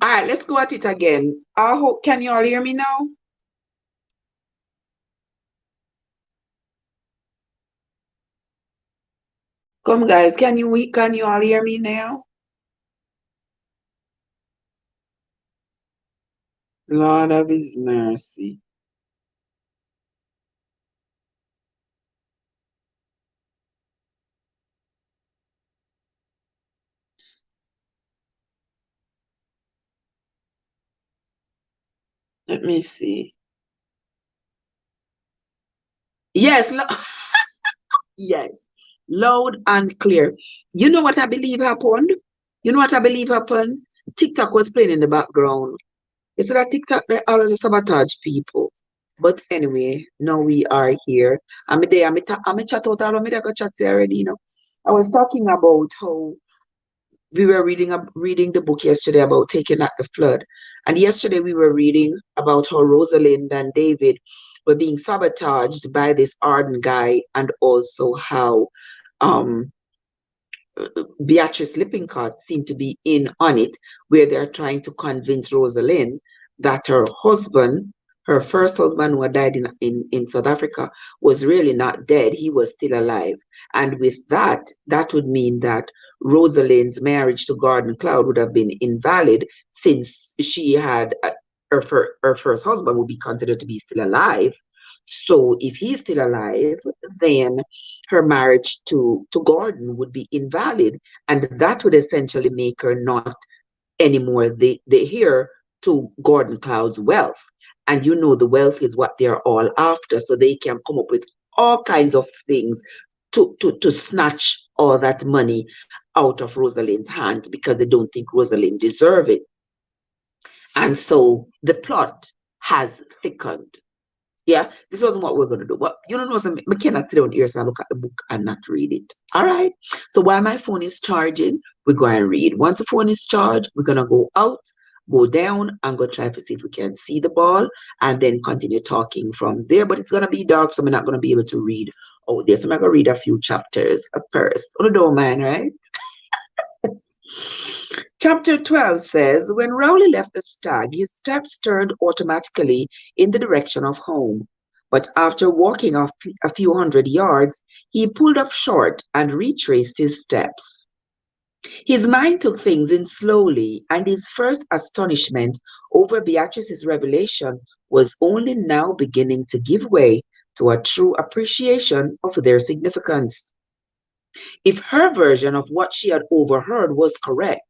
All right, let's go at it again. I hope, can you all hear me now? Come, guys, can you all hear me now? Lord of His mercy. Let me see. Yes, yes, loud and clear. You know what I believe happened? You know what I believe happened? TikTok was playing in the background. It's that TikTok they always sabotage people. But anyway, now we are here. I'm there. I'm a chat out all of me. I got chat already. I was talking about how we were reading the book yesterday about taking out the flood, and yesterday we were reading about how Rosalind and David were being sabotaged by this Arden guy, and also how um Beatrice Lippincott seemed to be in on it, where they're trying to convince Rosalind that her husband, her first husband who had died in South Africa, was really not dead. He was still alive. And with that, that would mean that Rosalind's marriage to Gordon Cloud would have been invalid since she had her first husband would be considered to be still alive. So if he's still alive, then her marriage to Gordon would be invalid. And that would essentially make her not anymore the heir to Gordon Cloud's wealth. And you know the wealth is what they're all after. So they can come up with all kinds of things to snatch all that money out of Rosalind's hands because they don't think Rosalind deserve it. And so the plot has thickened. Yeah, this wasn't what we're going to do. But you don't know, some, I cannot sit down here and look at the book and not read it. All right. So while my phone is charging, we're going to read. Once the phone is charged, we're going to go out, go down, and go try to see if we can see the ball and then continue talking from there. But it's going to be dark, so we're not going to be able to read out there. So I'm going to read a few chapters first. Oh, don't mind, right? Chapter 12 says, when Rowley left the stag, his steps turned automatically in the direction of home. But after walking a few hundred yards, he pulled up short and retraced his steps. His mind took things in slowly, and his first astonishment over Beatrice's revelation was only now beginning to give way to a true appreciation of their significance. If her version of what she had overheard was correct,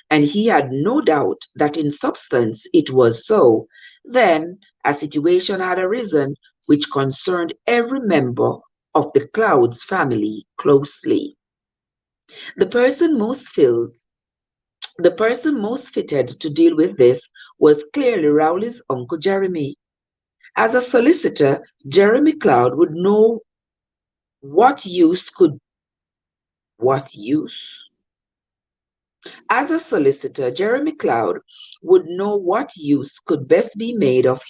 and he had no doubt that in substance it was so, then a situation had arisen which concerned every member of the Clouds family closely. The person most filled the person most fitted to deal with this was clearly Rowley's uncle Jeremy. As a solicitor, Jeremy Cloud would know what use could what use As a solicitor, Jeremy Cloud would know what use could best be made of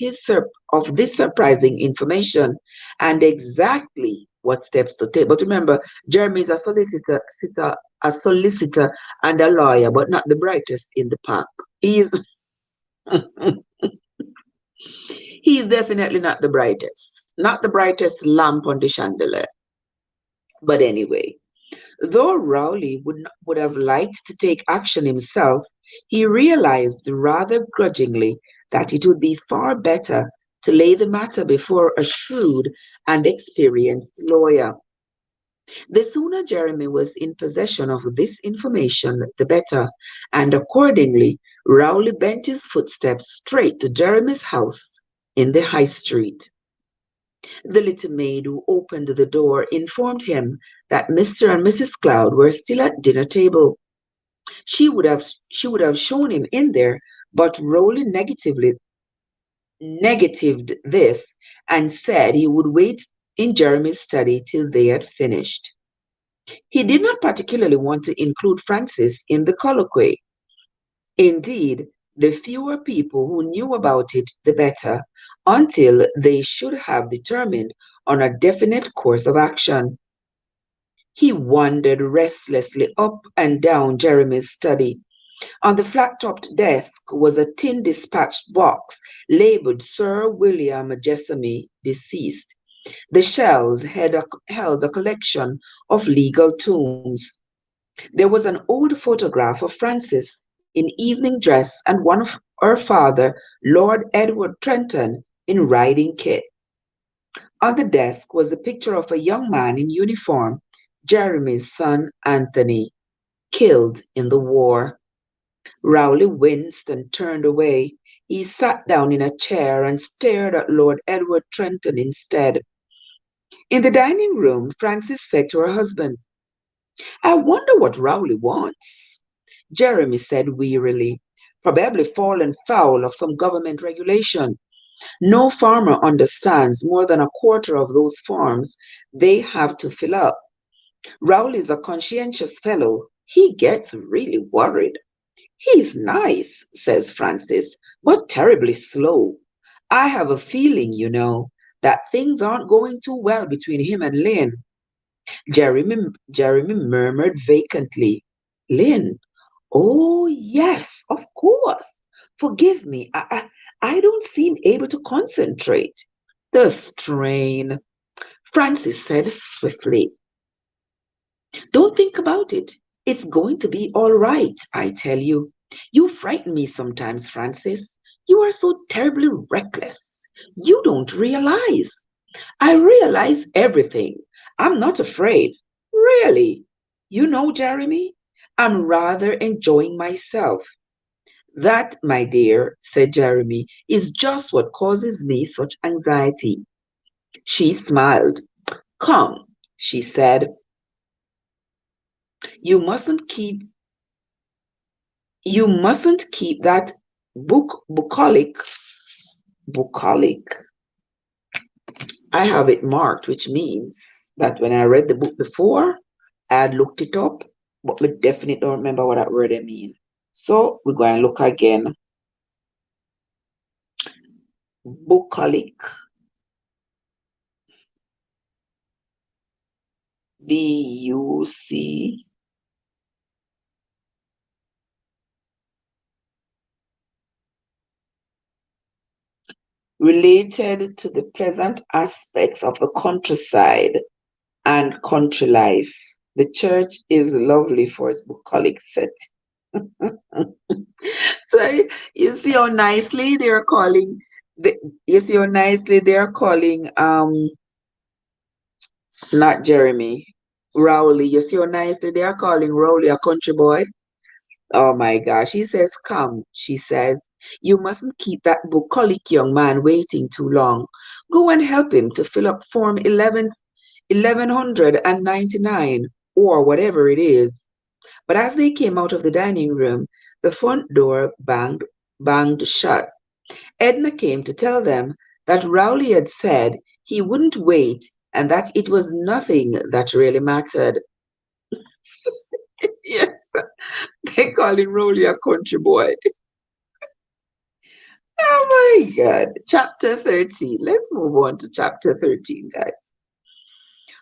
of this surprising information and exactly what steps to take. But remember, Jeremy is a solicitor and a lawyer, but not the brightest in the pack. He's definitely not the brightest lamp on the chandelier. But anyway, though Rowley would have liked to take action himself, he realized rather grudgingly that it would be far better to lay the matter before a shrewd and experienced lawyer. The sooner Jeremy was in possession of this information, the better, and accordingly, Rowley bent his footsteps straight to Jeremy's house in the High Street. The little maid who opened the door informed him that Mr. and Mrs. Cloud were still at dinner table. She would have shown him in there, but Rowley negatived this and said he would wait in Jeremy's study till they had finished. He did not particularly want to include Francis in the colloquy. Indeed, the fewer people who knew about it, the better, until they should have determined on a definite course of action. He wandered restlessly up and down Jeremy's study, On the flat-topped desk was a tin dispatch box labeled Sir William Jessamy, deceased. The shelves held a collection of legal tomes. There was an old photograph of Frances in evening dress and one of her father, Lord Edward Trenton, in riding kit. On the desk was a picture of a young man in uniform, Jeremy's son Anthony, killed in the war. Rowley winced and turned away. He sat down in a chair and stared at Lord Edward Trenton instead. In the dining room, Frances said to her husband, I wonder what Rowley wants. Jeremy said wearily, probably fallen foul of some government regulation. No farmer understands more than a quarter of those forms they have to fill up. Rowley's a conscientious fellow. He gets really worried. He's nice, says Francis, but terribly slow. I have a feeling, that things aren't going too well between him and Lynn. Jeremy murmured vacantly. Lynn? Oh, yes, of course. Forgive me. I don't seem able to concentrate. The strain, Francis said swiftly. Don't think about it. It's going to be all right, I tell you. You frighten me sometimes, Francis. You are so terribly reckless. You don't realize. I realize everything. I'm not afraid. Really. Jeremy, I'm rather enjoying myself. That, my dear, said Jeremy, is just what causes me such anxiety. She smiled. Come, she said, you mustn't keep that bucolic. I have it marked, which means that when I read the book before, I had looked it up, but we definitely don't remember what that word I mean. So we're going to look again. Bucolic. B-U-C. Related to the pleasant aspects of the countryside and country life. The church is lovely for its bucolic set. So you see how nicely they're calling not Jeremy, Rowley. You see how nicely they are calling Rowley a country boy? Oh my gosh. He says, come, she says, you mustn't keep that bucolic young man waiting too long. Go and help him to fill up Form 1199 or whatever it is. But as they came out of the dining room, the front door banged shut. Edna came to tell them that Rowley had said he wouldn't wait and that it was nothing that really mattered. Yes, they call him Rowley a country boy. Oh my God. Chapter 13. Let's move on to chapter 13, guys.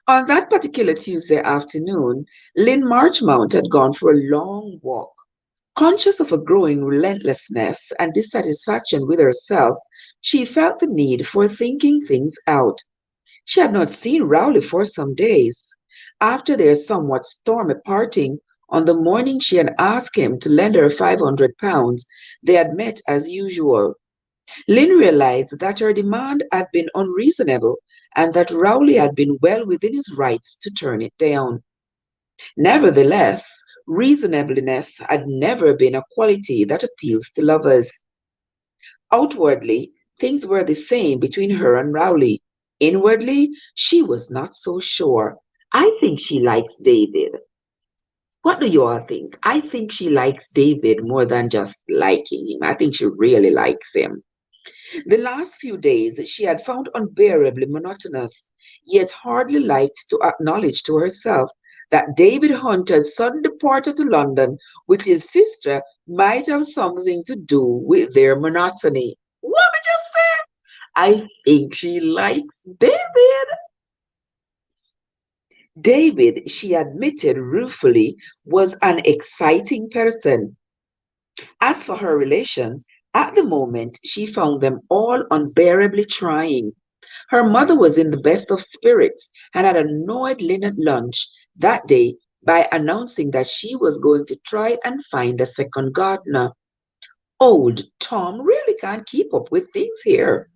On that particular Tuesday afternoon, Lynn Marchmount had gone for a long walk. Conscious of a growing relentlessness and dissatisfaction with herself, she felt the need for thinking things out. She had not seen Rowley for some days. After their somewhat stormy parting, on the morning she had asked him to lend her £500, they had met as usual. Lynn realized that her demand had been unreasonable and that Rowley had been well within his rights to turn it down. Nevertheless, reasonableness had never been a quality that appeals to lovers. Outwardly, things were the same between her and Rowley. Inwardly, she was not so sure. I think she likes David. What do you all think? I think she likes David more than just liking him. I think she really likes him. The last few days she had found unbearably monotonous, yet hardly liked to acknowledge to herself that David Hunter's sudden departure to London with his sister might have something to do with their monotony. What we just said? I think she likes David. David, she admitted ruefully, was an exciting person. As for her relations, at the moment she found them all unbearably trying. Her mother was in the best of spirits and had annoyed Lynn at lunch that day by announcing that she was going to try and find a second gardener. Old Tom really can't keep up with things here.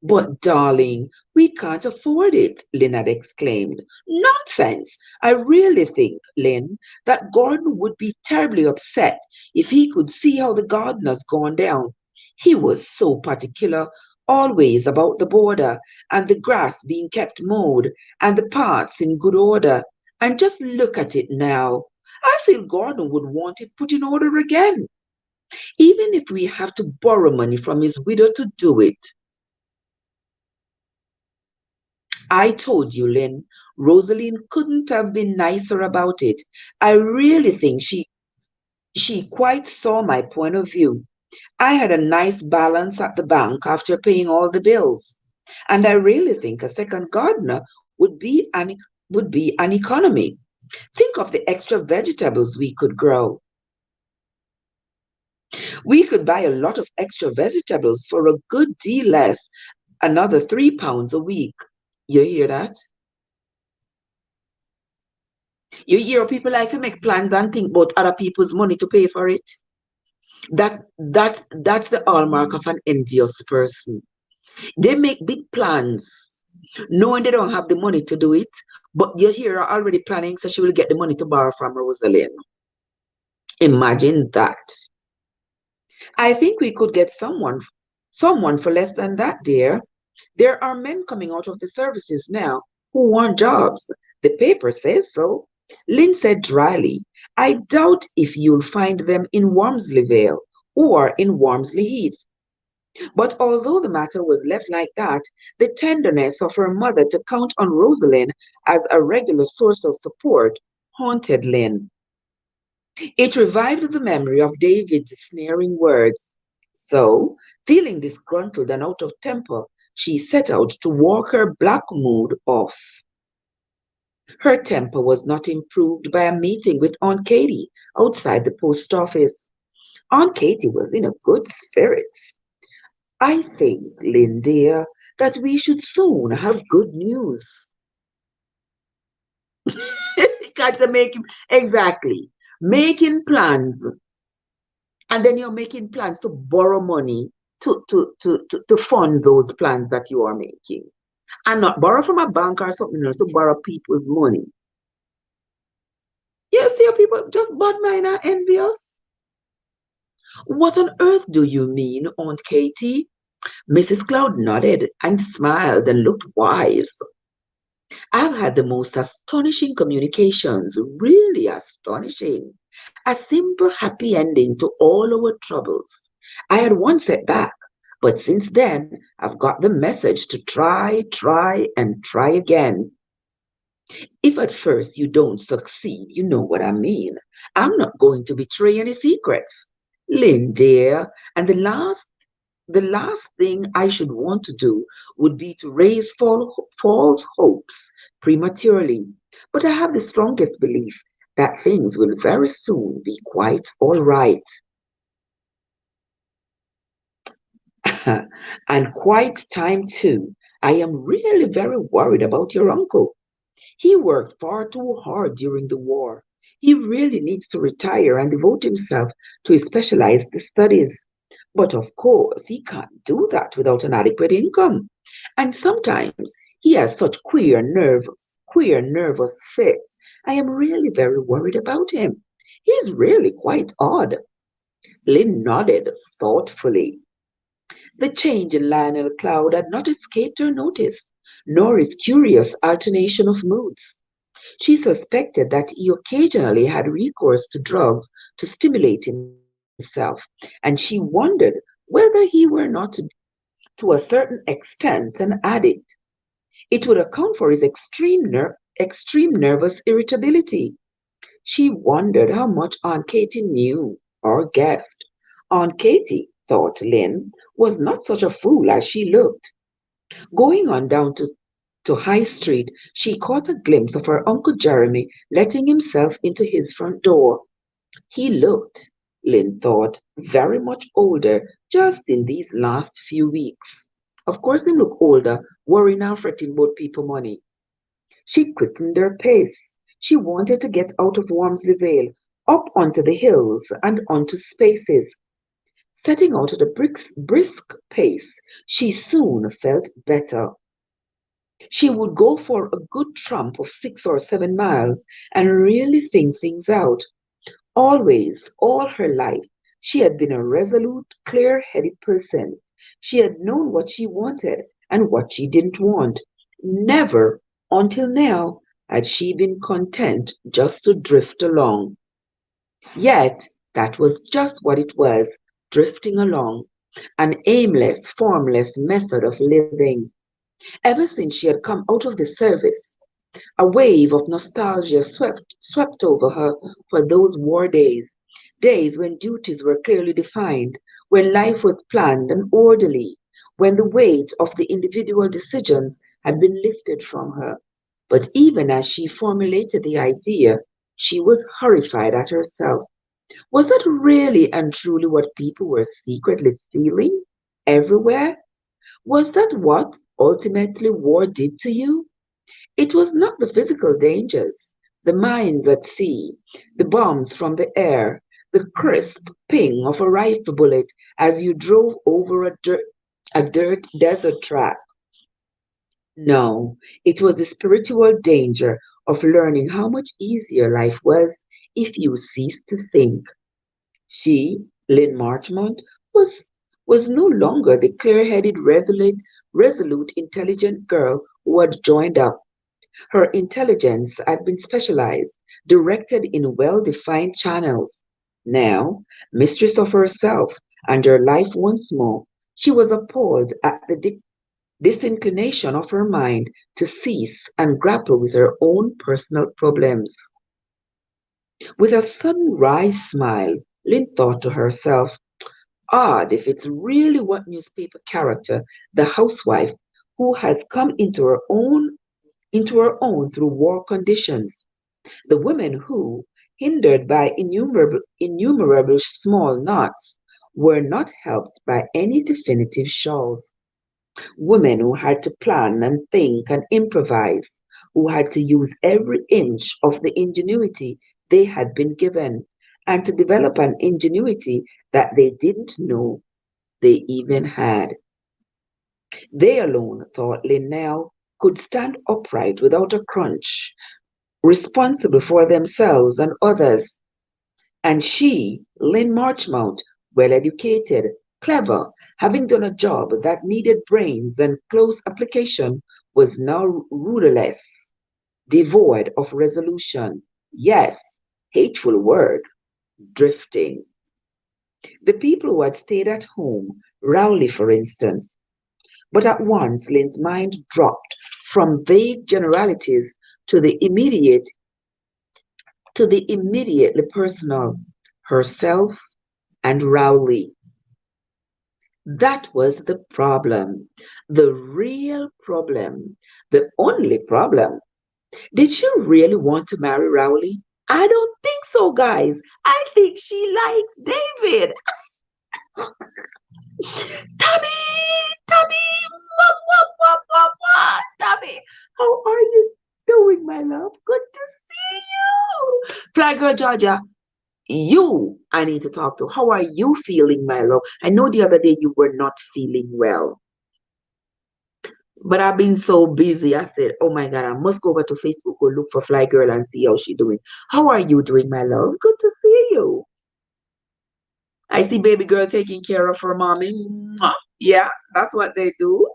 But, darling, we can't afford it, Lynn had exclaimed. Nonsense! I really think, Lynn, that Gordon would be terribly upset if he could see how the gardener's gone down. He was so particular, always about the border, and the grass being kept mowed, and the paths in good order. And just look at it now. I feel Gordon would want it put in order again, even if we have to borrow money from his widow to do it. I told you, Lynn, Rosaline couldn't have been nicer about it. I really think she quite saw my point of view. I had a nice balance at the bank after paying all the bills. And I really think a second gardener would be an economy. Think of the extra vegetables we could grow. We could buy a lot of extra vegetables for a good deal less, another £3 a week. You hear that? You hear people like to make plans and think about other people's money to pay for it. That's the hallmark of an envious person. They make big plans, knowing they don't have the money to do it, but you hear her already planning, so she will get the money to borrow from Rosalind. Imagine that. I think we could get someone for less than that, dear. There are men coming out of the services now who want jobs. The paper says so. Lynn said dryly, I doubt if you'll find them in Wormsley Vale or in Wormsley Heath. But although the matter was left like that, the tenderness of her mother to count on Rosalind as a regular source of support haunted Lynn. It revived the memory of David's sneering words. So, feeling disgruntled and out of temper, she set out to walk her black mood off. Her temper was not improved by a meeting with Aunt Katy outside the post office. Aunt Katy was in a good spirits. I think, Lynn dear, that we should soon have good news. Got to make exactly making plans, and then you're making plans to borrow money to fund those plans that you are making, and not borrow from a bank or something else to borrow people's money. You see how people just bad mind and envious? What on earth do you mean, Aunt Katy? Mrs. Cloud nodded and smiled and looked wise. I've had the most astonishing communications, really astonishing. A simple happy ending to all our troubles. I had one setback, but since then I've got the message to try, and try again. If at first you don't succeed, you know what I mean. I'm not going to betray any secrets. Lynn, dear, and the last thing I should want to do would be to raise false hopes prematurely. But I have the strongest belief that things will very soon be quite all right. And quite time too. I am really very worried about your uncle. He worked far too hard during the war. He really needs to retire and devote himself to his specialized studies. But of course, he can't do that without an adequate income. And sometimes he has such queer nervous fits. I am really very worried about him. He's really quite odd. Lynn nodded thoughtfully. The change in Lionel Cloud had not escaped her notice, nor his curious alternation of moods. She suspected that he occasionally had recourse to drugs to stimulate himself, and she wondered whether he were not to a certain extent an addict. It would account for his extreme nervous irritability. She wondered how much Aunt Katy knew or guessed. Aunt Katy, thought Lynn, was not such a fool as she looked. Going on down to High Street, she caught a glimpse of her Uncle Jeremy letting himself into his front door. He looked Lynn thought, very much older just in these last few weeks. Of course, him look older, worrying and fretting about people money. She quickened her pace. She wanted to get out of Wormsley Vale, up onto the hills and onto spaces. Setting out at a brisk pace, she soon felt better. She would go for a good tramp of 6 or 7 miles and really think things out. Always, all her life, she had been a resolute, clear headed person. She had known what she wanted and what she didn't want. Never, until now, had she been content just to drift along. Yet, that was just what it was, drifting along, an aimless, formless method of living. Ever since she had come out of the service, a wave of nostalgia swept over her for those war days, days when duties were clearly defined, when life was planned and orderly, when the weight of the individual decisions had been lifted from her. But even as she formulated the idea, she was horrified at herself. Was that really and truly what people were secretly feeling everywhere? Was that what ultimately war did to you? It was not the physical dangers, the mines at sea, the bombs from the air, the crisp ping of a rifle bullet as you drove over a dirt desert track. No, it was the spiritual danger of learning how much easier life was if you ceased to think. She, Lynn Marchmont, was, was no longer the clear-headed, resolute, intelligent girl who had joined up. Her intelligence had been specialized, directed in well-defined channels. Now, mistress of herself and her life once more, she was appalled at the disinclination of her mind to cease and grapple with her own personal problems. With a sudden wry smile, Lynn thought to herself, odd if it's really what newspaper character, the housewife, who has come into her own through war conditions. The women who, hindered by innumerable small knots, were not helped by any definitive shawls. Women who had to plan and think and improvise, who had to use every inch of the ingenuity they had been given, and to develop an ingenuity that they didn't know they even had. They alone, thought Linnell, could stand upright without a crunch, responsible for themselves and others. And she, Lynn Marchmont, well educated, clever, having done a job that needed brains and close application, was now rudderless, devoid of resolution. Yes, hateful word, drifting. The people who had stayed at home, Rowley for instance, but at once Lynn's mind dropped from vague generalities to the immediate to the immediately personal, herself and Rowley. That was the problem, the real problem, the only problem. Did she really want to marry Rowley? I don't think so, guys. I think she likes David. Tommy, Tommy, what, Tommy? How are you doing, my love? Good to see you. Fly girl Georgia, I need to talk to. How are you feeling, my love? I know the other day you were not feeling well, but I've been so busy. I said, oh my God, I must go over to Facebook or look for Fly Girl and see how she's doing. How are you doing, my love? Good to see you. I see baby girl taking care of her mommy. Mwah. Yeah, that's what they do.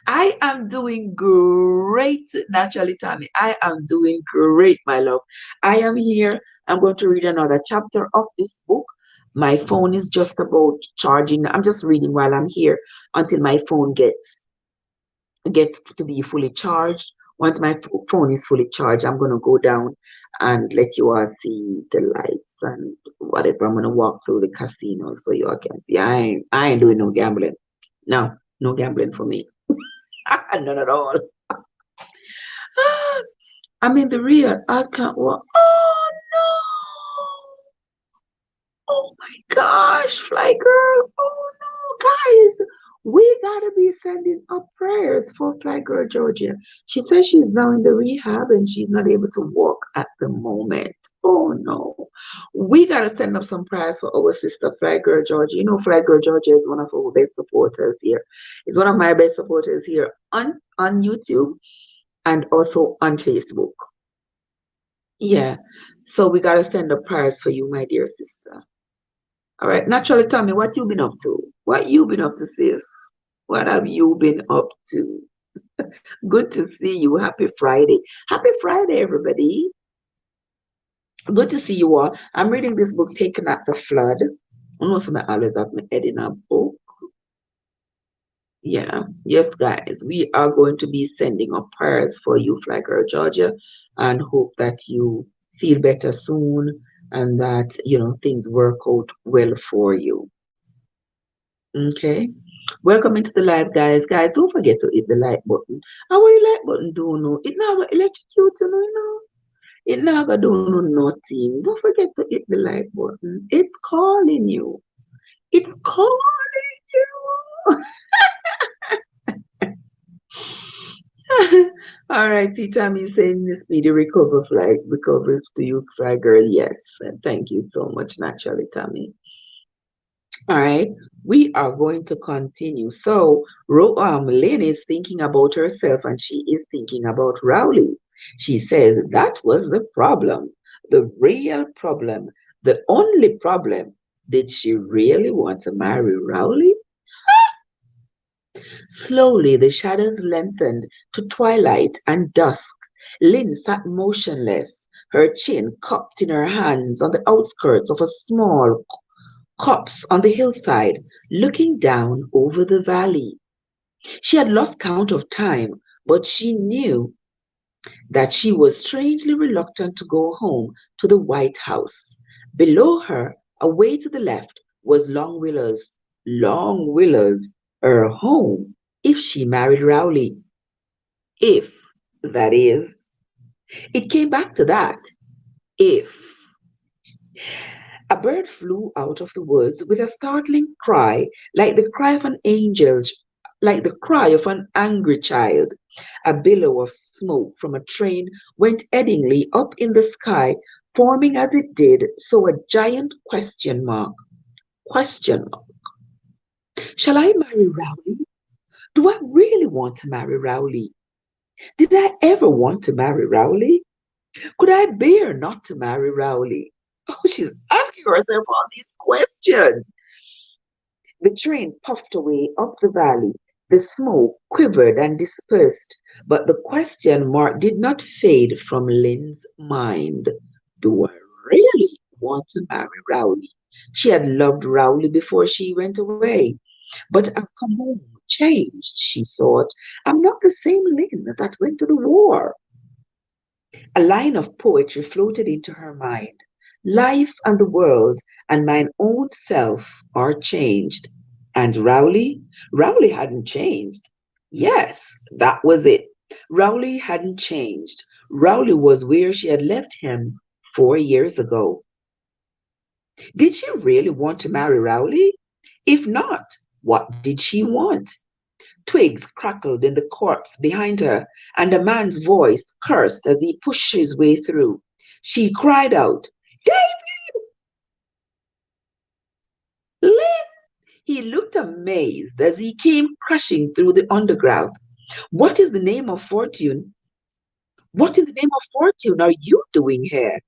I am doing great, naturally, Tammy. I am doing great, my love. I am here. I'm going to read another chapter of this book. My phone is just about charging. I'm just reading while I'm here until my phone gets to be fully charged. Once my phone is fully charged, I'm going to go down and let you all see the lights and whatever. I'm going to walk through the casino so you all can see. I ain't doing no gambling. No, no gambling for me. None at all. I mean, the real, I can't walk. Oh Oh my gosh, Fly Girl. Oh no, guys. We gotta be sending up prayers for Fly Girl Georgia. She says she's now in the rehab and she's not able to walk at the moment. Oh no. We gotta send up some prayers for our sister Fly Girl Georgia. You know, Fly Girl Georgia is one of our best supporters here. Is one of my best supporters here on YouTube and also on Facebook. Yeah. So we gotta send up prayers for you, my dear sister. All right. Naturally, tell me what you been up to. What you been up to, sis? What have you been up to? Good to see you. Happy Friday. Happy Friday, everybody. Good to see you all. I'm reading this book, Taken at the Flood. I know some always have my head in a book. Yeah. Yes, guys. We are going to be sending up prayers for you, Fly Girl Georgia, and hope that you feel better soon and that, things work out well for you. Okay. Welcome into the live, guys. Guys, don't forget to hit the like button. And what the like button do no? It now gonna electrocute you, It now gonna do no nothing. Don't forget to hit the like button. It's calling you. It's calling you. All right, Tita me saying the speedy recovery to you, Fly Girl. Yes, and thank you so much, naturally, Tammy. All right, we are going to continue. So, Lynn is thinking about herself and she is thinking about Rowley. She says that was the problem, the real problem, the only problem. Did she really want to marry Rowley? Slowly, the shadows lengthened to twilight and dusk. Lynn sat motionless, her chin cupped in her hands on the outskirts of a small copse on the hillside, looking down over the valley. She had lost count of time, but she knew that she was strangely reluctant to go home to the White House. Below her, away to the left, was Long Willow's, her home, if she married Rowley. If, that is. It came back to that. If. A bird flew out of the woods with a startling cry, like the cry of an angel, like the cry of an angry child. A billow of smoke from a train went eddyingly up in the sky, forming as it did so a giant question mark. Question mark. Shall I marry Rowley? Do I really want to marry Rowley? Did I ever want to marry Rowley? Could I bear not to marry Rowley? Oh, she's asking herself all these questions. The train puffed away up the valley. The smoke quivered and dispersed, but the question mark did not fade from Lynn's mind. Do I really want to marry Rowley? She had loved Rowley before she went away. But I've come home changed, she thought. I'm not the same Lynn that went to the war. A line of poetry floated into her mind. Life and the world and mine own self are changed. And Rowley? Rowley hadn't changed. Yes, that was it. Rowley hadn't changed. Rowley was where she had left him 4 years ago. Did she really want to marry Rowley? If not, what did she want? Twigs crackled in the corpse behind her, and a man's voice cursed as he pushed his way through. She cried out, David! Lynn! He looked amazed as he came crashing through the undergrowth. What is the name of fortune? What in the name of fortune are you doing here?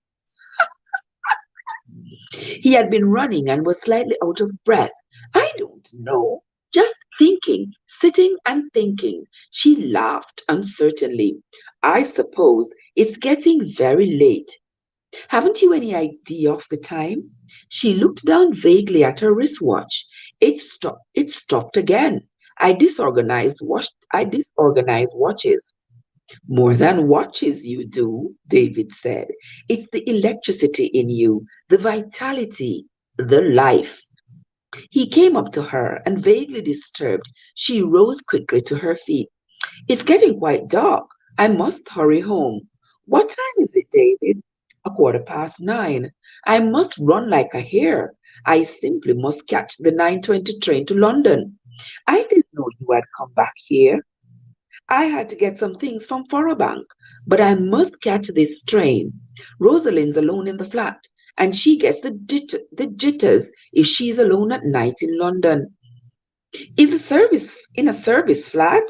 He had been running and was slightly out of breath. I don't know. Just thinking, sitting and thinking. She laughed uncertainly. I suppose it's getting very late. Haven't you any idea of the time? She looked down vaguely at her wristwatch. It stopped again. I disorganized watches. More than watches you do, David said. It's the electricity in you, the vitality, the life. He came up to her and vaguely disturbed, she rose quickly to her feet. It's getting quite dark. I must hurry home. What time is it, David? 9:15. I must run like a hare. I simply must catch the 9:20 train to London. I didn't know you had come back here. I had to get some things from Forobank, but I must catch this train. Rosalind's alone in the flat, and she gets the jitters if she's alone at night in London. Is a service in a service flat?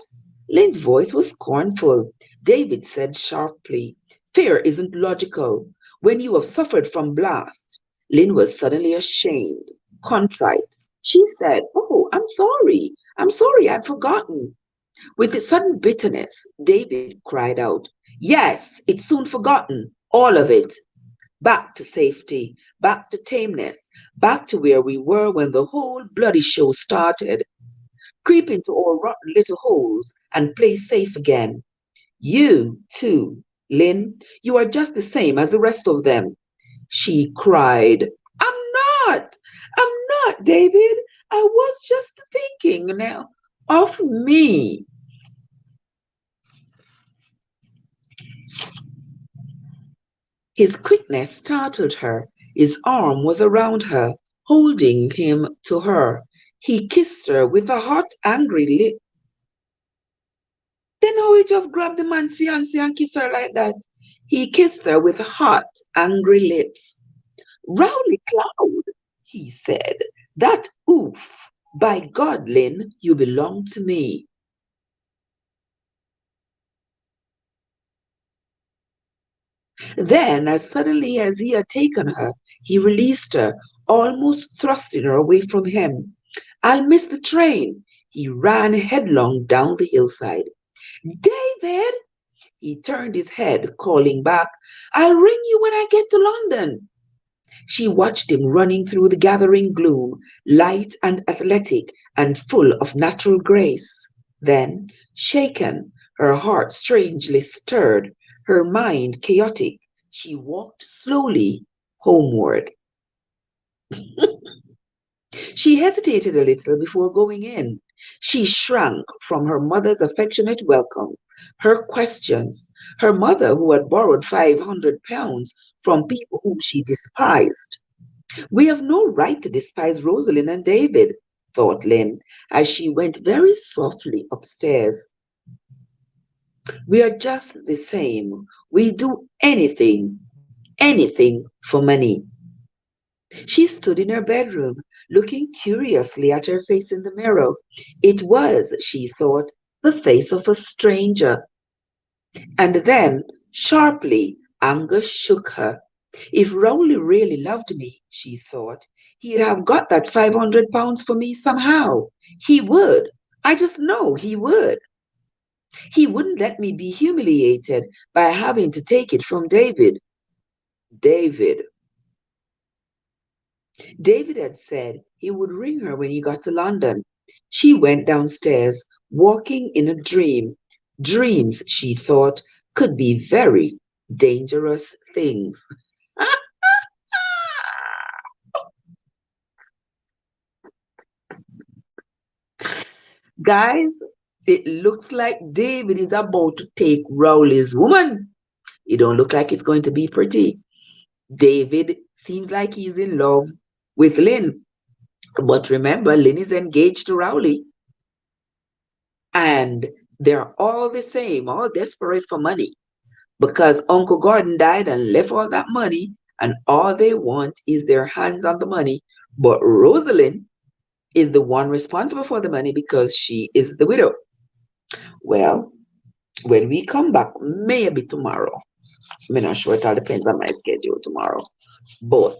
Lynn's voice was scornful. David said sharply, fear isn't logical. When you have suffered from blast. Lynn was suddenly ashamed, contrite. She said, oh, I'm sorry. I'm sorry, I'd forgotten. With a sudden bitterness, David cried out, yes, it's soon forgotten, all of it. Back to safety, back to tameness, back to where we were when the whole bloody show started. Creep into all rotten little holes and play safe again. You, too, Lynn, you are just the same as the rest of them. She cried, I'm not, I'm not, David. I was just thinking now of me. His quickness startled her. His arm was around her, holding him to her. He kissed her with a hot, angry lip. Then how he just grabbed the man's fiancée and kissed her like that? He kissed her with hot, angry lips. Rowley Cloud, he said. That oof. By God, Lynn, you belong to me. Then, as suddenly as he had taken her, he released her, almost thrusting her away from him. I'll miss the train. He ran headlong down the hillside. David! He turned his head, calling back, I'll ring you when I get to London. She watched him running through the gathering gloom, light and athletic and full of natural grace. Then, shaken, her heart strangely stirred, her mind chaotic, she walked slowly homeward. She hesitated a little before going in. She shrank from her mother's affectionate welcome, her questions, her mother who had borrowed £500 from people whom she despised. We have no right to despise Rosalind and David, thought Lynn, as she went very softly upstairs. We are just the same. We do anything for money. She stood in her bedroom, looking curiously at her face in the mirror. It was, she thought, the face of a stranger. And then, sharply, anger shook her. If Rowley really loved me, she thought, he'd have got that £500 for me somehow. He would. I just know he would. He wouldn't let me be humiliated by having to take it from David. David. David had said he would ring her when he got to London. She went downstairs, walking in a dream. Dreams, she thought, could be very dangerous things. Guys, it looks like David is about to take Rowley's woman. It don't look like it's going to be pretty. David seems like he's in love with Lynn. But remember, Lynn is engaged to Rowley. And they're all the same, all desperate for money. Because Uncle Gordon died and left all that money, and all they want is their hands on the money. But Rosalind is the one responsible for the money because she is the widow. Well, when we come back, maybe tomorrow, I'm not sure, it all depends on my schedule tomorrow. But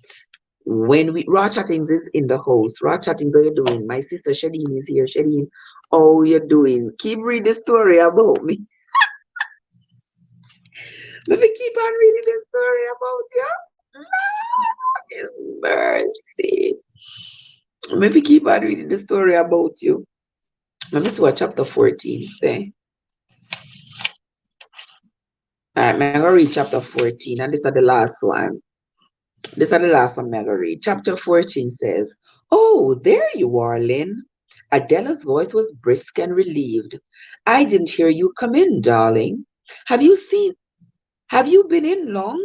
when Raw Chattings is in the house, Raw Chattings, how you doing? My sister Shadeen is here. Shadeen, how you doing? Keep reading the story about me. Let me keep on reading the story about you. Lord is mercy. Maybe keep on reading the story about you. Let me see what chapter 14 say. All right, I'm going to read chapter 14, and this is the last one. This is the last one I'm going to read. Chapter 14 says, oh, there you are, Lynn. Adela's voice was brisk and relieved. I didn't hear you come in, darling. Have you been in long?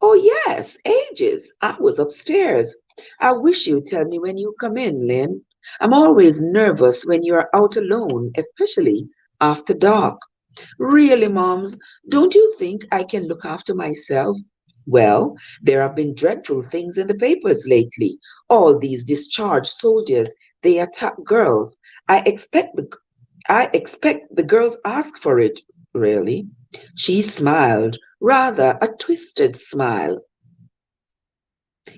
Oh, yes, ages. I was upstairs. I wish you'd tell me when you come in, Lynn. I'm always nervous when you're out alone, especially after dark. Really, Moms, don't you think I can look after myself? Well, there have been dreadful things in the papers lately. All these discharged soldiers, they attack girls. I expect the I expect the girls ask for it, really. She smiled, rather a twisted smile.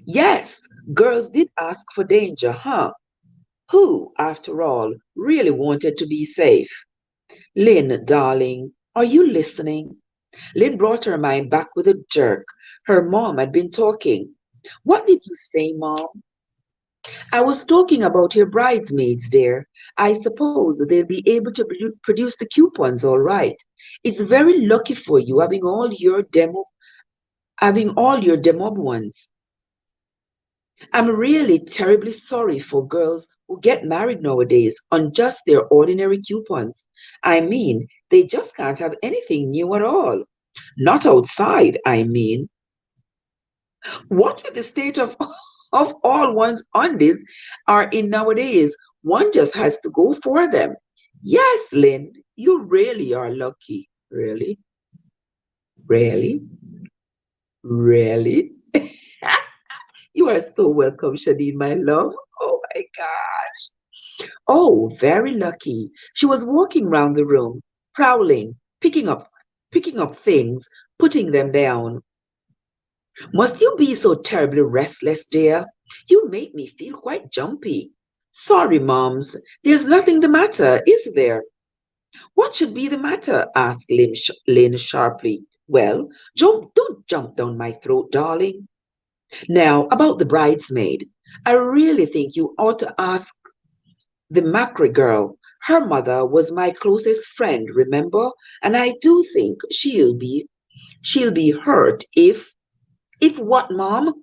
Yes, girls did ask for danger, huh? Who, after all, really wanted to be safe? Lynn, darling, are you listening? Lynn brought her mind back with a jerk. Her mom had been talking. What did you say, Mom? I was talking about your bridesmaids, dear. I suppose they'll be able to produce the coupons all right. It's very lucky for you having all your demob ones. I'm really terribly sorry for girls who get married nowadays on just their ordinary coupons. I mean, they just can't have anything new at all. Not outside, I mean. What with the state of, of all one's undies are in nowadays, one just has to go for them. Yes, Lynn, you really are lucky. Really? Really? Really? You are so welcome, Shadeen, my love. Oh my God. Oh, very lucky. She was walking round the room, prowling, picking up things, putting them down. Must you be so terribly restless, dear? You make me feel quite jumpy. Sorry, Moms. There's nothing the matter, is there? What should be the matter? Asked Lynn sharply. Well, don't jump down my throat, darling. Now, about the bridesmaid. I really think you ought to ask the Macri girl. Her mother was my closest friend, remember? And I do think she'll be hurt if what, Mom?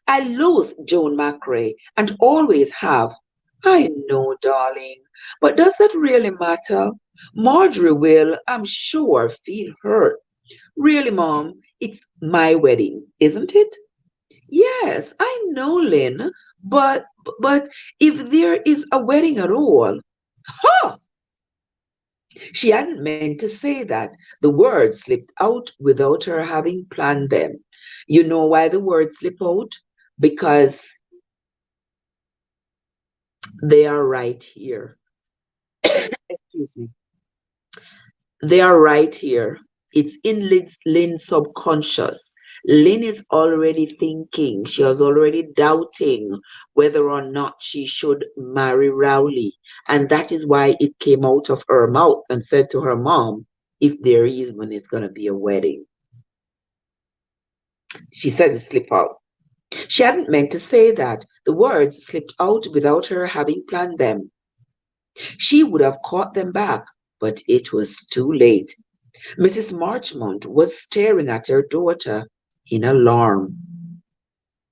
I loathe Joan McRae and always have. I know, darling, but does that really matter? Marjorie will, I'm sure, feel hurt. Really, Mom, it's my wedding, isn't it? Yes, I know, Lynn, but if there is a wedding at all, huh? She hadn't meant to say that. The words slipped out without her having planned them. You know why the words slip out? Because they are right here. Excuse me. They are right here. It's in Lynn's subconscious. Lynn is already thinking, she was already doubting whether or not she should marry Rowley. And that is why it came out of her mouth and said to her mom, if there is when it's going to be a wedding. She said it slipped out. She hadn't meant to say that. The words slipped out without her having planned them. She would have caught them back, but it was too late. Mrs. Marchmont was staring at her daughter in alarm.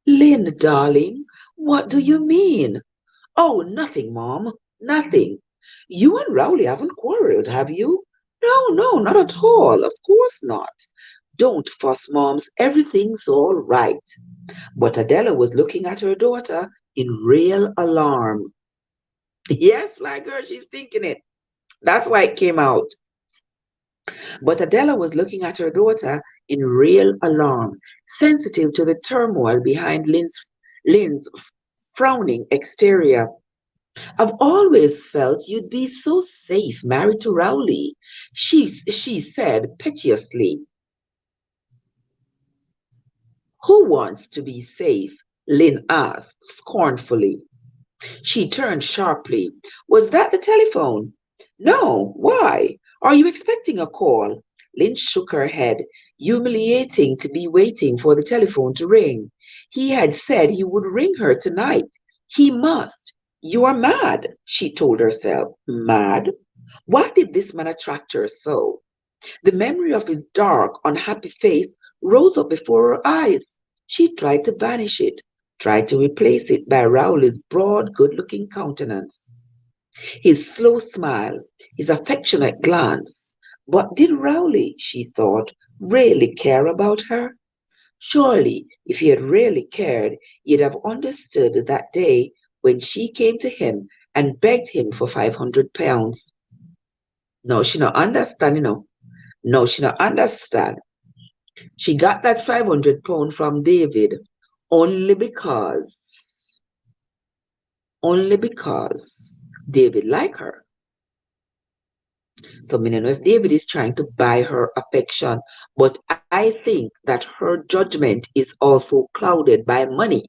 Lynn, darling, what do you mean? Oh, nothing, Mom, nothing. You and Rowley haven't quarreled, have you? No, no, not at all. Of course not. Don't fuss, Moms. Everything's all right. But Adela was looking at her daughter in real alarm. Yes, my girl, she's thinking it. That's why it came out. But Adela was looking at her daughter in real alarm, sensitive to the turmoil behind Lynn's frowning exterior. I've always felt you'd be so safe married to Rowley, she said piteously. Who wants to be safe? Lynn asked scornfully. She turned sharply. Was that the telephone? No, why? Are you expecting a call? Lynn shook her head, humiliating to be waiting for the telephone to ring. He had said he would ring her tonight. He must. You are mad, she told herself. Mad? Why did this man attract her so? The memory of his dark, unhappy face rose up before her eyes. She tried to banish it, tried to replace it by Rowley's broad, good-looking countenance, his slow smile, his affectionate glance. But did Rowley, she thought, really care about her? Surely, if he had really cared, he'd have understood that day when she came to him and begged him for £500. No, she not understand, you know. No, she not understand. She got that £500 from David only because, only because David liked her. So, I don't know if David is trying to buy her affection, but I think that her judgment is also clouded by money.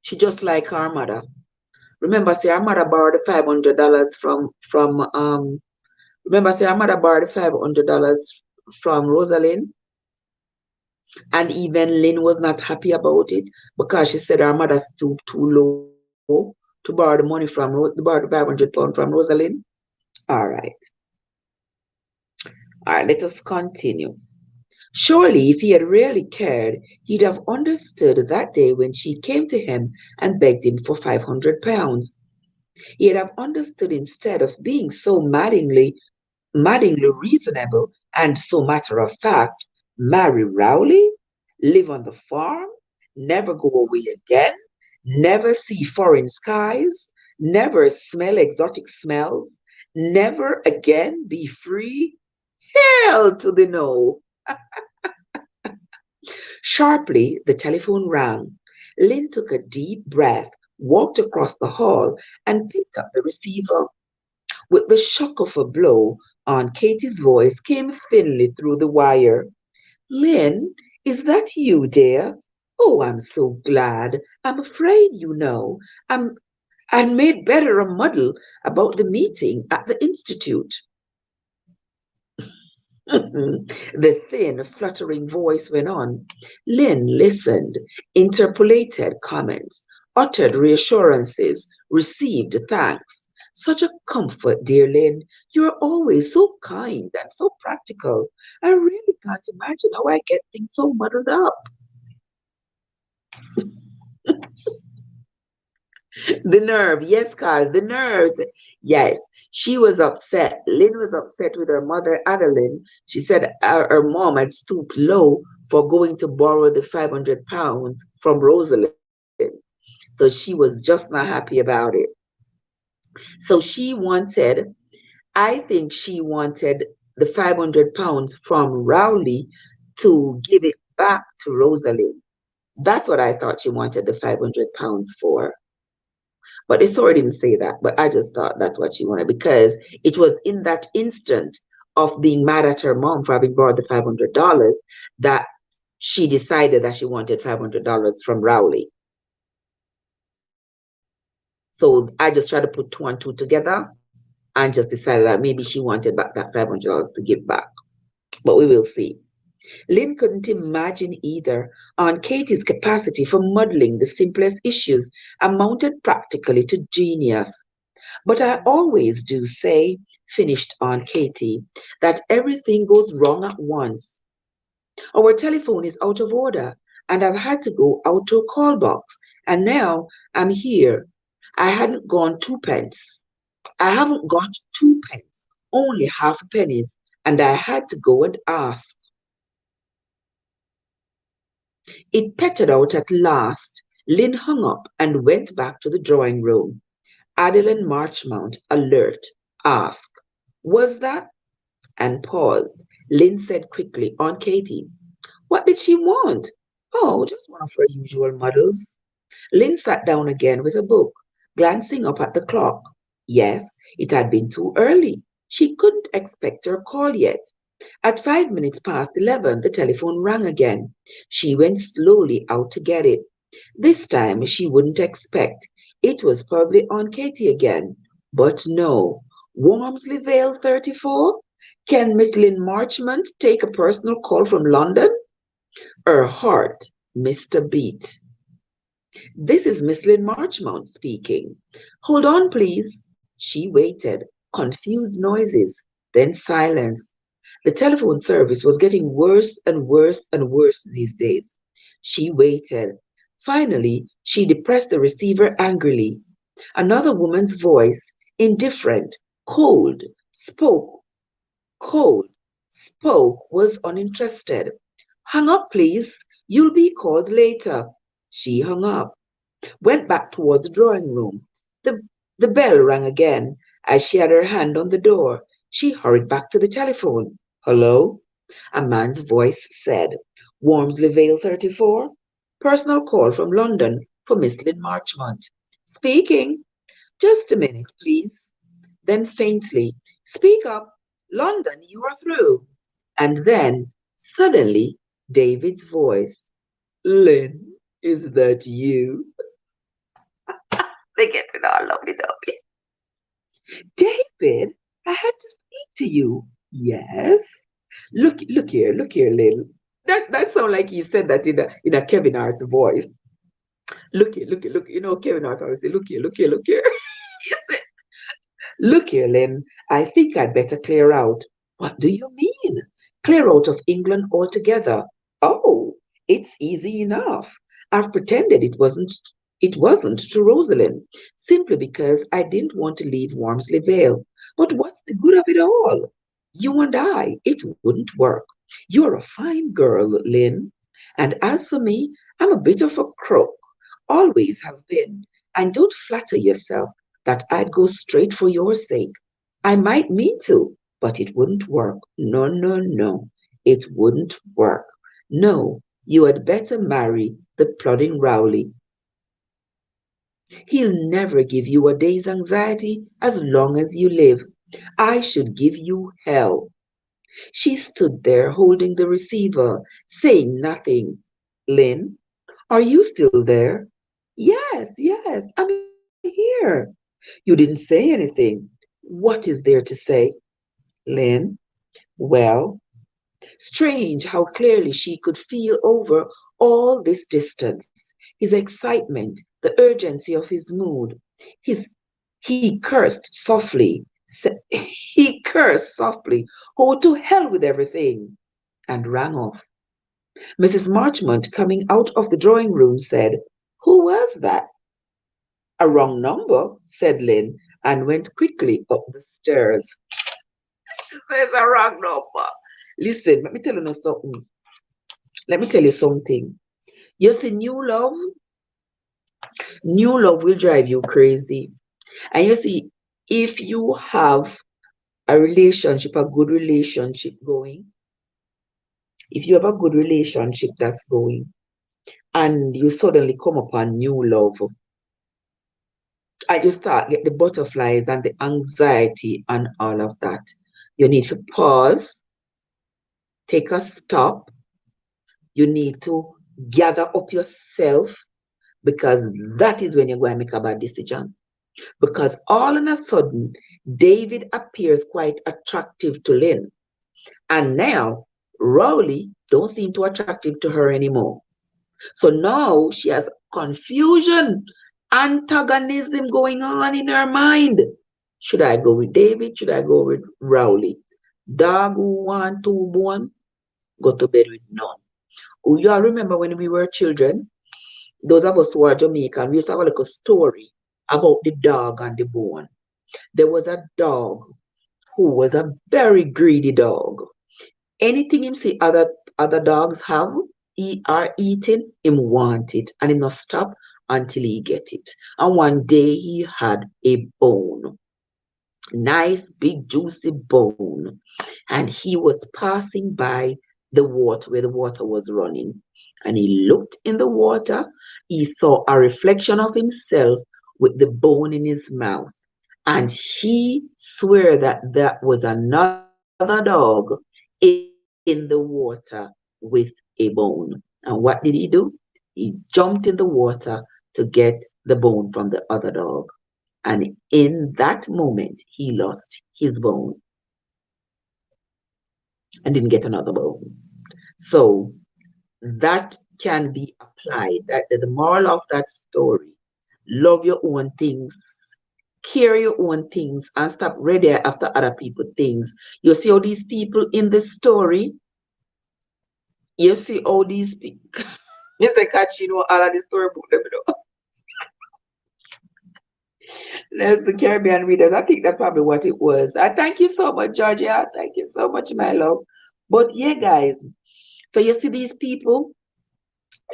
She just like her mother. Remember, say her mother borrowed the $500 from. Remember, say her mother borrowed the $500 from Rosalind, and even Lynn was not happy about it because she said her mother stooped too low to borrow the money to borrow the £500 from Rosalind. All right, all right. Let us continue. Surely, if he had really cared, he'd have understood that day when she came to him and begged him for £500. He'd have understood instead of being so maddeningly reasonable and so matter of fact, marry Rowley, live on the farm, never go away again, never see foreign skies, never smell exotic smells, never again be free. Hell to the no. Sharply, the telephone rang. Lynn took a deep breath, walked across the hall, and picked up the receiver. With the shock of a blow, Aunt Katie's voice came thinly through the wire. Lynn, is that you, dear? Oh, I'm so glad. I'm afraid, I made better a muddle about the meeting at the Institute. The thin, fluttering voice went on. Lynn listened, interpolated comments, uttered reassurances, received thanks. Such a comfort, dear Lynn. You're always so kind and so practical. I really can't imagine how I get things so muddled up. The nerve, yes, Carl, the nerves. Yes, she was upset. Lynn was upset with her mother, Adeline. She said her mom had stooped low for going to borrow the £500 from Rosalind. So she was just not happy about it. So she wanted, I think she wanted the £500 from Rowley to give it back to Rosalind. That's what I thought she wanted the £500 for. But the story didn't say that, but I just thought that's what she wanted because it was in that instant of being mad at her mom for having borrowed the $500 that she decided that she wanted $500 from Rowley. So I just tried to put two and two together and just decided that maybe she wanted back that $500 to give back. But we will see. Lynn couldn't imagine either. Aunt Katie's capacity for muddling the simplest issues amounted practically to genius. But I always do say, finished Aunt Katie, that everything goes wrong at once. Our telephone is out of order, and I've had to go out to a call box, and now I'm here. I hadn't gone twopence. I haven't got twopence, only half pennies, and I had to go and ask. It pettered out at last. Lynn hung up and went back to the drawing room. Adeline Marchmont, alert, asked, was that? And paused. Lynn said quickly, Aunt Katie, what did she want? Oh, just one of her usual muddles. Lynn sat down again with a book, glancing up at the clock. Yes, it had been too early. She couldn't expect her call yet. At 5 minutes past 11, the telephone rang again. She went slowly out to get it. This time she wouldn't expect. It was probably Aunt Katie again. But no. Wormsley Vale 34? Can Miss Lynn Marchmont take a personal call from London? Her heart missed a beat. This is Miss Lynn Marchmont speaking. Hold on, please. She waited. Confused noises, then silence. The telephone service was getting worse and worse and worse these days. She waited. Finally, she depressed the receiver angrily. Another woman's voice, indifferent, cold, spoke, was uninterested. Hang up, please. You'll be called later. She hung up, went back towards the drawing room. The, the bell rang again. As she had her hand on the door, she hurried back to the telephone. Hello? A man's voice said. Wormsley Vale 34? Personal call from London for Miss Lynn Marchmont. Speaking. Just a minute, please. Then faintly, speak up. London, you are through. And then, suddenly, David's voice. Lynn, is that you? They get it all lovely dovey. David, I had to speak to you. Yes. Look here, Lynn. That sounds like he said that in a Kevin Hart's voice. Look. You know, Kevin Hart always say, look here. He said, look here, Lynn. I think I'd better clear out. What do you mean? Clear out of England altogether? Oh, it's easy enough. I've pretended it wasn't to Rosalind, simply because I didn't want to leave Wormsley Vale. But what's the good of it all? You and I, it wouldn't work. You're a fine girl, Lynn. And as for me, I'm a bit of a crook. Always have been. And don't flatter yourself that I'd go straight for your sake. I might mean to, but it wouldn't work. No, no, no. It wouldn't work. No, you had better marry the plodding Rowley. He'll never give you a day's anxiety as long as you live. I should give you hell. She stood there holding the receiver, saying nothing. Lynn, are you still there? Yes, I'm here. You didn't say anything. What is there to say? Lynn, well, strange how clearly she could feel over all this distance, his excitement, the urgency of his mood. His, he cursed softly. He cursed softly. Oh, to hell with everything! And rang off. Mrs. Marchmont, coming out of the drawing room, said, Who was that? A wrong number, said Lynn, and went quickly up the stairs. She says a wrong number. Listen, let me tell you something. Let me tell you something. You see, new love will drive you crazy. And you see, if you have a relationship, a good relationship going, if you have a good relationship that's going, and you suddenly come upon new love, and you start get the butterflies and the anxiety and all of that, you need to pause, take a stop. You need to gather up yourself because that is when you're going to make a bad decision. Because all of a sudden, David appears quite attractive to Lynn. And now, Rowley don't seem too attractive to her anymore. So now she has confusion, antagonism going on in her mind. Should I go with David? Should I go with Rowley? Dog who want to bone, go to bed with none. You all remember when we were children, those of us who are Jamaican, we used to have a little story about the dog and the bone. There was a dog who was a very greedy dog. Anything him see other dogs have, he are eating, him want it, and he must stop until he get it. And one day he had a bone, nice big juicy bone, and he was passing by the water where the water was running, and he looked in the water. He saw a reflection of himself with the bone in his mouth, and he swore that that was another dog in the water with a bone. And what did he do? He jumped in the water to get the bone from the other dog. And in that moment, he lost his bone and didn't get another bone. So that can be applied. That the moral of that story: love your own things, care your own things, and stop ready after other people's things. You see all these people in the story. You see all these people. Mr. Catch, you know all of the storybook. Let me know. That's the Caribbean readers. I think that's probably what it was. I thank you so much, Georgia. Thank you so much, my love. But yeah, guys, So you see these people,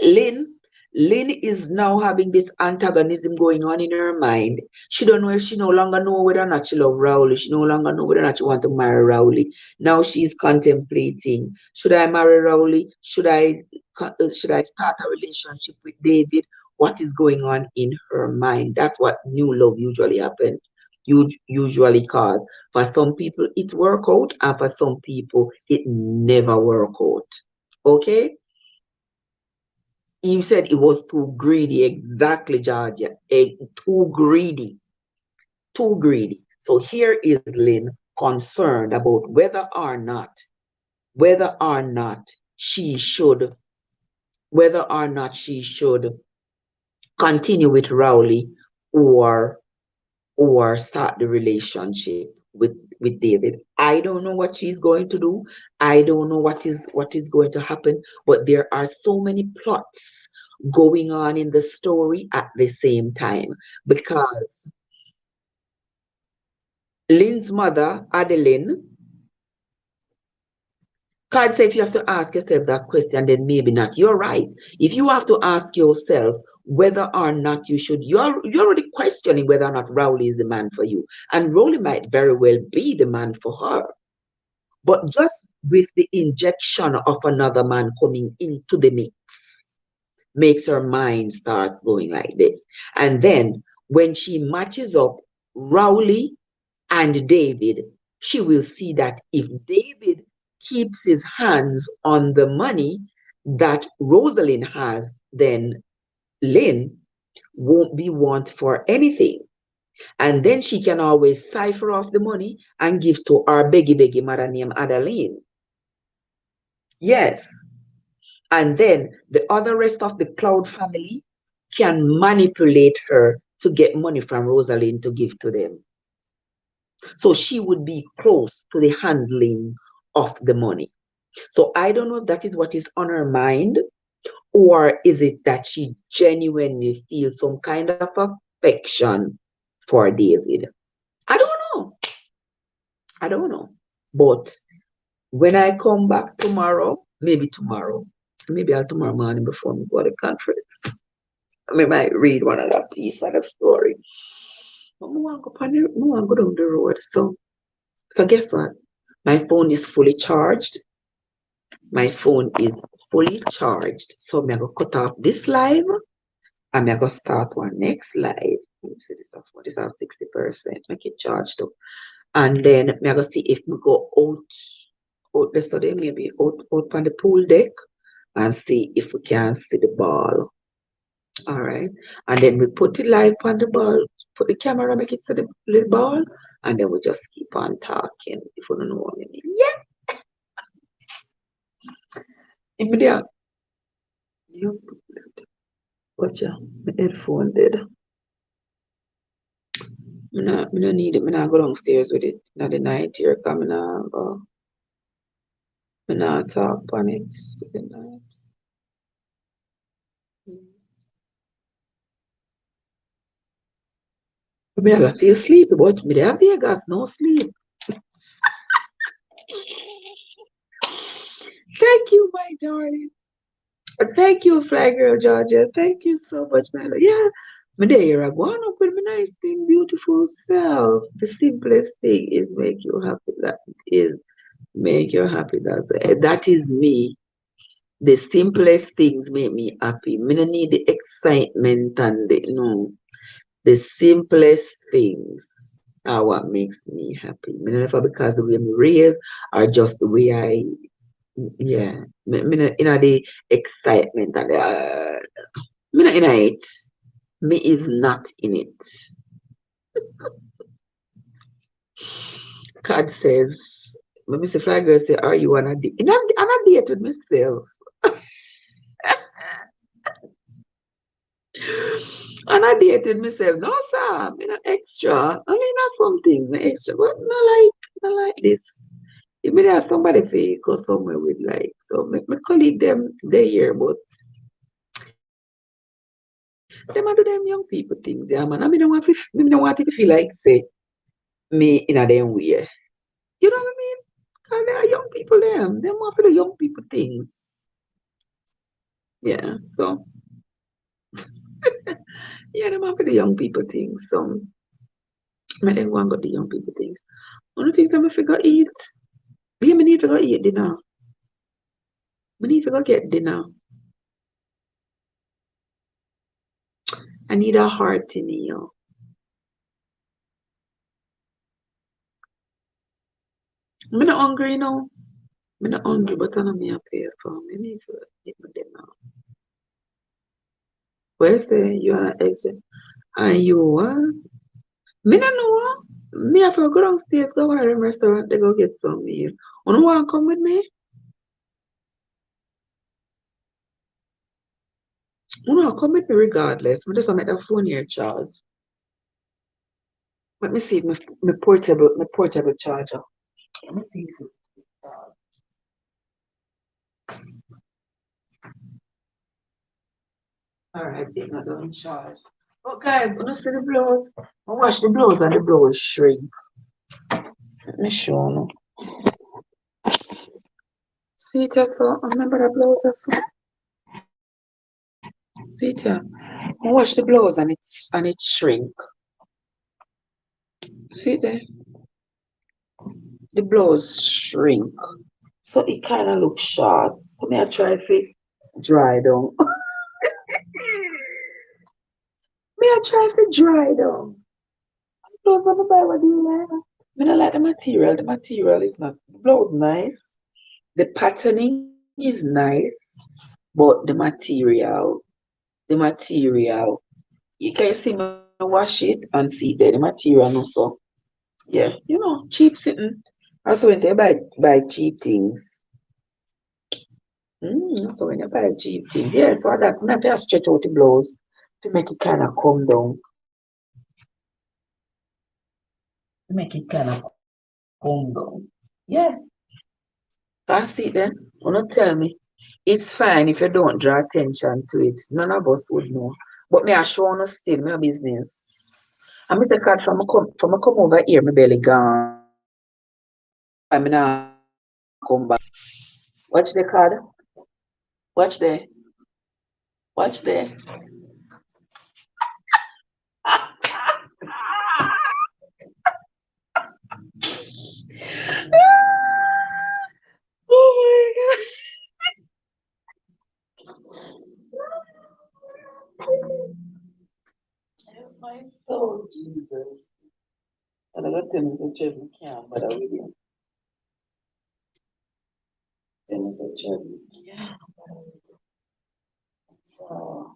Lynn, Lynn is now having this antagonism going on in her mind. She don't know if she no longer know whether or not she love Rowley. She no longer know whether or not she want to marry Rowley. Now she's contemplating: should I marry Rowley? Should I start a relationship with David? What is going on in her mind? That's what new love usually happens. Usually cause. For some people it work out, and for some people it never work out. Okay? You said it was too greedy. Exactly, Georgia. Too greedy. Too greedy. So here is Lynn concerned about whether or not she should, whether or not she should continue with Rowley, or start the relationship with David. I don't know what she's going to do. I don't know what is going to happen, but there are so many plots going on in the story at the same time, because Lynn's mother, Adeline, can't say, if you have to ask yourself that question, then maybe not. You're right. If you have to ask yourself whether or not you should, you're already questioning whether or not Rowley is the man for you. And Rowley might very well be the man for her. But just with the injection of another man coming into the mix, makes her mind starts going like this. And then when she matches up Rowley and David, she will see that if David keeps his hands on the money that Rosalind has, then Lynn won't be want for anything. And then she can always cipher off the money and give to our beggy mother named Adeline. Yes. And then the other rest of the Cloud family can manipulate her to get money from Rosalind to give to them. So she would be close to the handling of the money. So I don't know if that is what is on her mind, or is it that she genuinely feels some kind of affection for David. I don't know. I don't know. But when I come back tomorrow, maybe tomorrow morning before we go to the conference, I might read one of that piece of the story. But I want to go down the road. So guess what? My phone is fully charged. My phone is fully charged. So I'm going to cut off this live. I'm going to start one next live. Let me see this off. What is on 60%? Make it charged up. And then I'm going to see if we go out yesterday, maybe out on the pool deck, and see if we can see the ball. All right. And then we put it live on the ball, put the camera, make it see the little ball, and then we just keep on talking if we don't know what we mean. Yeah. Immediate. Watch out. My headphone did. I don't need it. I not go downstairs with it. Not the night here coming on. I not talk on it. Good night. I feel sleepy, but me there Vegas, no sleep. Thank you, my darling. Thank you, Fly Girl Georgia. Thank you so much, man. Yeah, me there, I go on up with my nice thing, beautiful self. The simplest thing is make you happy. That is make you happy. That is me. The simplest things make me happy. Me no need the excitement and the simplest things are what makes me happy. Me never because the way me raised or just the way I me not the excitement and me not in it. Me is not in it. God says, let me say, Fly Girl say, are you on a date? On a date with myself. And I dated myself. No, sir, I'm not extra. I mean, not some things, not extra, but not like this. If me have somebody for go somewhere with like, so my colleague them they here, but them I do them young people things, yeah, man. I mean, me don't want to feel like say me in a them way. You know what I mean? Cause they are young people them. Them want to do young people things. Yeah, so yeah, them have for the young people things. So make them go and got the young people things. One of the things I'm figure eat. Yeah, me need to go eat dinner. Me need to go get dinner. I need a hearty meal. I'm not hungry now. I'm not hungry, but I know me a pay for. Me need to eat my dinner. Where say you are exit? And you what? Me no know. Me have to go downstairs, go to the restaurant, they go get some meal. You want to come with me? You want to come with me regardless. I just want to make the phone here charge. Let me see if my portable charger. Let me see if it's charged. All right, it's not in charge. But guys, when you see the blows, I wash the blows and the blows shrink. Let me show you. See it so remember the blows so. See it here. I wash the blows and it shrink. See there? The blows shrink. So it kind of looks short. So me I try to dry down. Me I try to dry down. Blows on the buy what the I don't like the material. The material is not the blows nice. The patterning is nice, but the material, you can see me wash it and see there the material also. Yeah, cheap sitting. Also when they buy cheap things. So when you buy cheap things, yeah, so that's not to stretch out the blouse to make it kind of come down. To make it kind of come down. Yeah, that's it then. Wanna tell me. It's fine if you don't draw attention to it. None of us would know. But me I show on still my business. I miss the card from I come over here, my belly gone. I mean I come back. Watch the card. Watch there. Watch there. Oh my god. Help my soul, Jesus. And I got things that you can't, but I will. Things that you can't. So,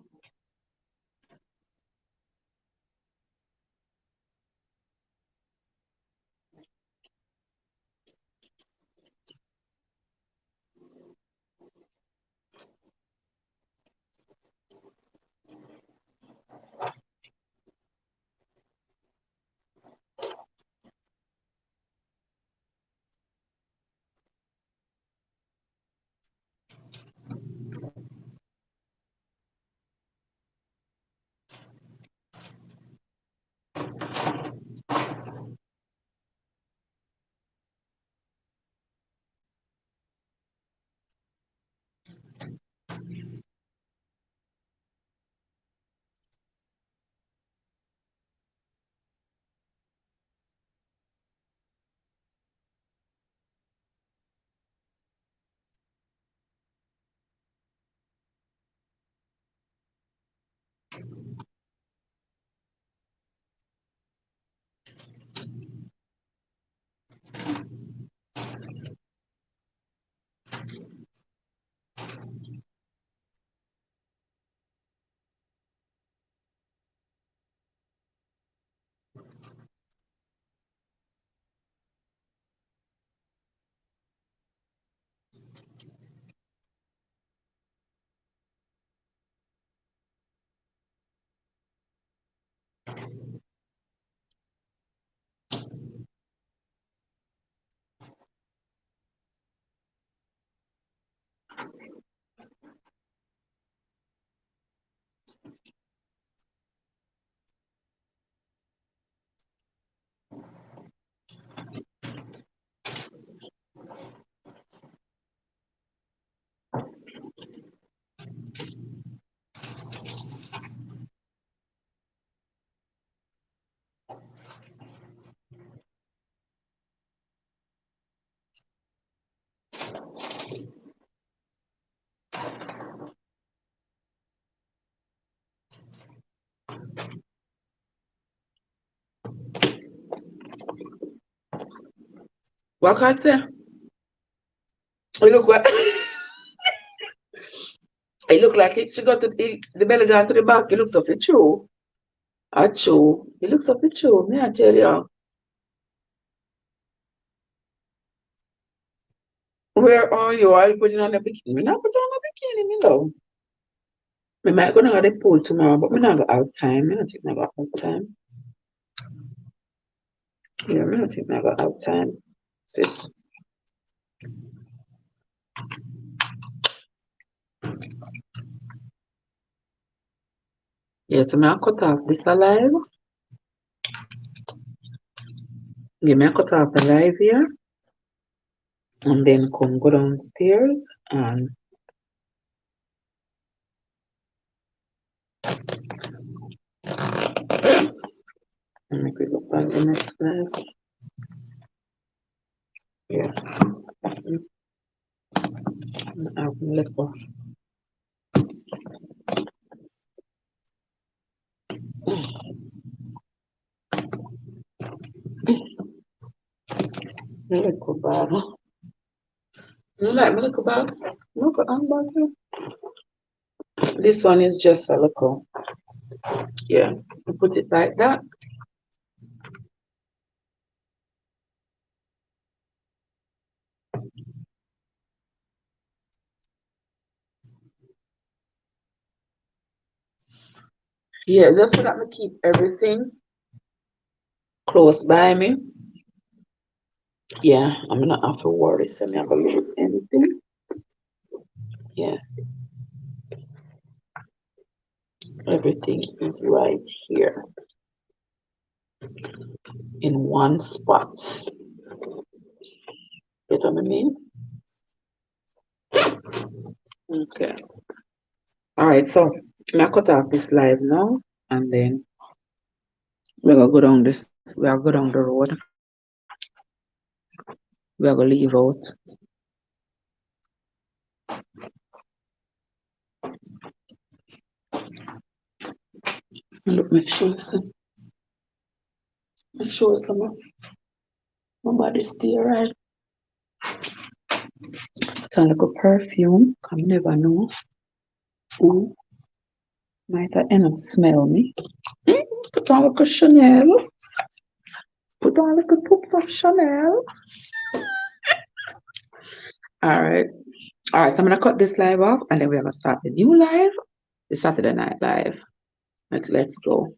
What can I say? It look what it look like it. She got the belly gone to the back. It looks of it true. A true. It looks of it true. Me I tell you. Where are you? Are you putting on the bikini? Me not put on the bikini, me love. Me might go to the pool tomorrow, but me not go out time. Me not think I go out time. Yeah, me not think I go out time. Sis. Yeah, so me I cut off this alive. Yeah, me I cut off the live here. And then come go downstairs and make it look like the next live. Yeah. Let's go. Let's go back. You like my little bag? Look at handbag here. This one is just a little. Yeah, you put it like that. Yeah, just so that I keep everything close by me. Yeah, I'm not have to worry, so I'm not gonna lose anything. Yeah, everything is right here in one spot. You know what I mean? Okay. All right, so I'm gonna cut off this live now, and then we're gonna go down this. We're gonna go down the road. We're gonna leave out. Look, make sure my body still right. Put on like a perfume. I never know who might end up smell me. Put on like a Chanel. Put on like a toops of Chanel. All right. All right. So I'm gonna cut this live off, and then we're gonna start the new live, the Saturday night live. Let's go.